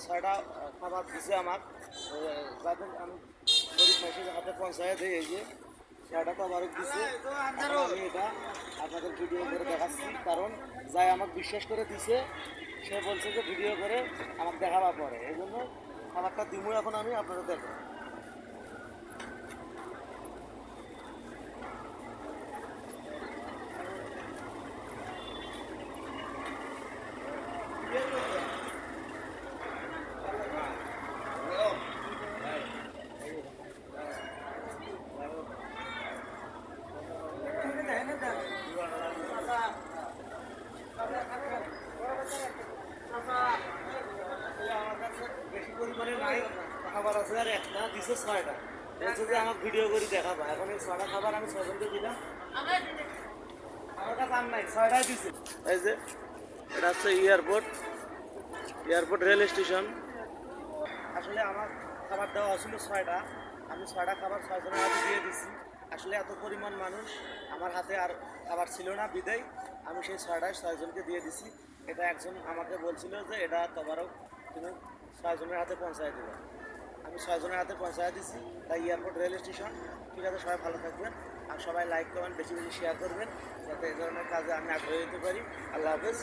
ছয়টা খাবার দিছে আমার, যাদের আমি গরিব মানুষের হাতে পৌঁছায় দিই। এই যে ছয়টা খাবারও দিছে। এখন আমি এটা আপনাদের ভিডিও করে দেখাচ্ছি, কারণ যাই আমাকে বিশ্বাস করে দিছে সে বলছে যে ভিডিও করে আমাকে দেখাবা পরে, এই জন্য খাবারটা দিমু এখন আমি আপনাদের দেখো। আমার কাছে বেশি পরিমাণে নাই খাবার, আছে আর একটা দিছে ছয়টা, বলছে যে আমার ভিডিও করে দেখাবো। এখন এই ছয়টা খাবার আমি ছয়জনকে দিলাম, আমার কাছে আর নাই, ছয়টাই দিছে। এই যে এটা হচ্ছে এয়ারপোর্ট, এয়ারপোর্ট রেল স্টেশন। আসলে আমার খাবার দেওয়া ছিল ছয়টা, আমি ছয়টা খাবার ছয়জনের হাতে দিয়ে দিচ্ছি। আসলে এত পরিমাণ মানুষ, আমার হাতে আর খাবার ছিল না, বিদায় আমি সেই ছয়টায় ছয়জনকে দিয়ে দিছি। এটা একজন আমাকে বলছিল যে এটা তোমারও তুমি ছয়জনের হাতে পৌঁছায় দেবে, আমি ছয়জনের হাতে পৌঁছায় দিছি। তাই এয়ারপোর্ট রেল স্টেশন। ঠিক আছে, সবাই ভালো থাকবেন আর সবাই লাইক কমেন্ট বেশি বেশি শেয়ার করবেন, যাতে এই ধরনের কাজে আমি আগ্রহী হতে পারি। আল্লাহ হাফেজ।